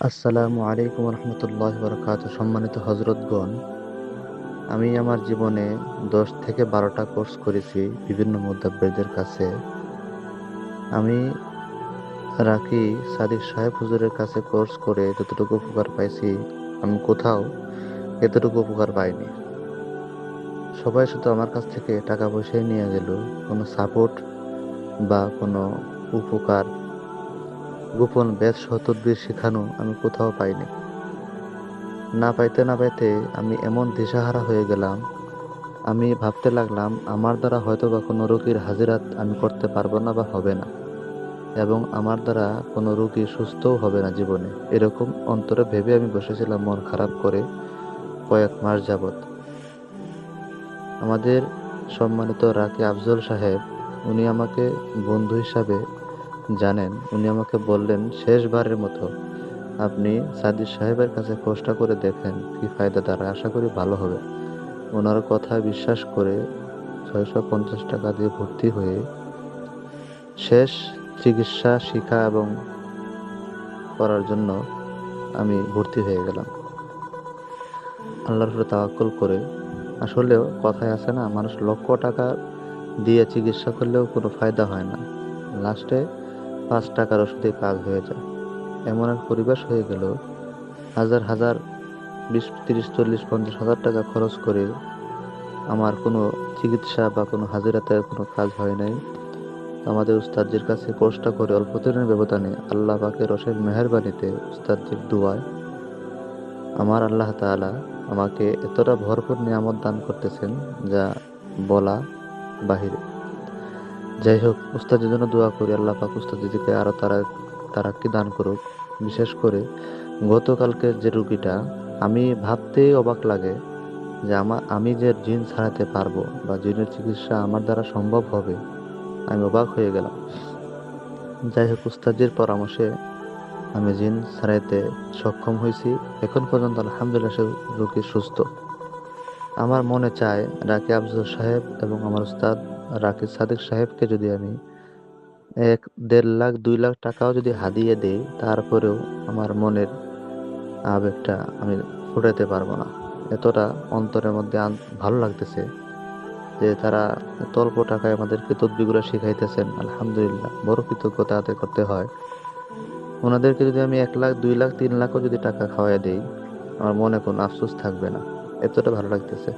আসসালামু আলাইকুম রহমতুল্লাহ বরকাত। সম্মানিত হজরতগণ, আমি আমার জীবনে 10 থেকে 12টা কোর্স করেছি বিভিন্ন মুদাব্বিরদের কাছে। আমি রাকি সাদিক সাহেব হুজুরের কাছে কোর্স করে যতটুকু উপকার পাইছি, আমি কোথাও এতটুকু উপকার পাইনি। সবাই শুধু আমার কাছ থেকে টাকা পয়সাই নিয়ে গেল, কোনো সাপোর্ট বা কোনো উপকার, গোপন বেদ সহ তদবির শেখানো আমি কোথাও পাইনি। না পাইতে না পাইতে আমি এমন দিশাহারা হয়ে গেলাম। আমি ভাবতে লাগলাম আমার দ্বারা হয়তো বা কোনো রোগীর হাজিরাত আমি করতে পারবো না বা হবে না, এবং আমার দ্বারা কোনো রোগী সুস্থও হবে না জীবনে। এরকম অন্তরে ভেবে আমি বসেছিলাম মন খারাপ করে কয়েক মাস যাবত। আমাদের সম্মানিত রাকি আফজল সাহেব, উনি আমাকে বন্ধু হিসাবে জানেন। উনি আমাকে বললেন, শেষবারের মতো আপনি সাদিক সাহেবের কাছে খোঁজটা করে দেখেন কি ফায়দা দাঁড়ায়, আশা করি ভালো হবে। ওনার কথা বিশ্বাস করে 650 টাকা দিয়ে ভর্তি হয়ে শেষ চিকিৎসা শিখা এবং করার জন্য আমি ভর্তি হয়ে গেলাম আল্লাহর উপরে তাওয়াক্কুল করে। আসলেও কথায় আছে না, মানুষ লক্ষ টাকা দিয়ে চিকিৎসা করলেও কোনো ফায়দা হয় না, লাস্টে 5 টাকার ওষুধে কাজ হয়ে যায়। এমন এক পরিবেশ হয়ে গেল, হাজার হাজার 20, 30, 40, 50 হাজার টাকা খরচ করে আমার কোনো চিকিৎসা বা কোনো হাজিরাতে কোনো কাজ হয় নাই। আমাদের উস্তাদজির কাছে কোর্সটা করে অল্প দিনের ব্যবধানে আল্লাহ পাকের অশেষ মেহেরবানিতে, উস্তাদজির দুয়ায় আমার আল্লাহ তাআলা আমাকে এতটা ভরপুর নিয়ামত দান করতেছেন যা বলা বাহিরে। যাই হোক, উস্তাদের জন্য দোয়া করি, আল্লাহ পাক উস্তাদিকে আরো তারাক্কি দান করুক। বিশেষ করে গতকালকে যে রুগীটা, আমি ভাবতেই অবাক লাগে যে আমি যে জিন ছাড়াতে পারবো বা জিনের চিকিৎসা আমার দ্বারা সম্ভব হবে, আমি অবাক হয়ে গেলাম। যাই হোক, উস্তাদের পরামর্শে আমি জিন ছাড়াইতে সক্ষম হয়েছি। এখন পর্যন্ত আলহামদুলিল্লাহ সে রোগী সুস্থ। আমার মনে চায় রাকি আফজল সাহেব এবং আমার উস্তাদ রাকি সাদিক সাহেবকে যদি আমি 1, 1.5 লাখ 2 লাখ টাকাও যদি হাদিয়ে দেই, তারপরেও আমার মনের আবেগটা আমি ফুটাতে পারবো না। এতটা অন্তরের মধ্যে ভালো লাগতেছে যে তারা এত অল্প টাকায় আমাদেরকে তদবিগুলো শিখাইতেছেন। আলহামদুলিল্লাহ, বড় কৃতজ্ঞতা আদায় করতে হয়। ওনাদেরকে যদি আমি 1 লাখ 2 লাখ 3 লাখও যদি টাকা খাওয়াই দেই, আমার মনে কোনো আফসোস থাকবে না, এতটা ভালো লাগতেছে।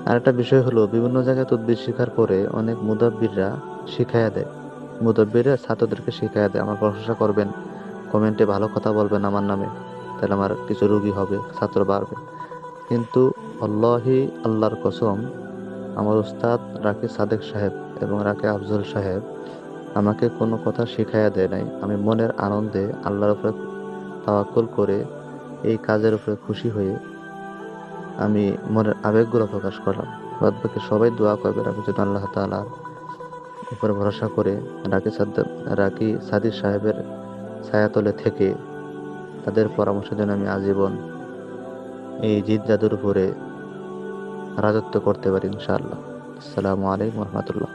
আর একটা বিষয় হলো, বিভিন্ন জায়গায় তদবির শিখার পরে অনেক মুদাব্বিররা শিখাইয়া দেয়, মুদাব্বিররা ছাত্রদেরকে শিখাইয়া দেয়, আমার প্রশংসা করবেন, কমেন্টে ভালো কথা বলবেন আমার নামে, তাহলে আমার কিছু রুগী হবে, ছাত্র বাড়বে। কিন্তু আল্লাহি, আল্লাহর কসম, আমার উস্তাদ রাকি সাদেক সাহেব এবং রাকি আফজল সাহেব আমাকে কোনো কথা শিখাইয়া দেয় নাই। আমি মনের আনন্দে আল্লাহর উপরে তাওয়াক্কুল করে এই কাজের উপরে খুশি হয়ে আমি মনের আবেগগুলো প্রকাশ করলাম। বাদ বাকি সবাই দোয়া করবে আমি যেন আল্লাহ তাআলার উপরে ভরসা করে রাকি সাদিক সাহেবের ছায়াতলে থেকে তাদের পরামর্শ যেন আমি আজীবন এই জিন জাদুর উপরে রাজত্ব করতে পারি ইনশাআল্লাহ। আসসালামু আলাইকুম রহমতুল্লাহ।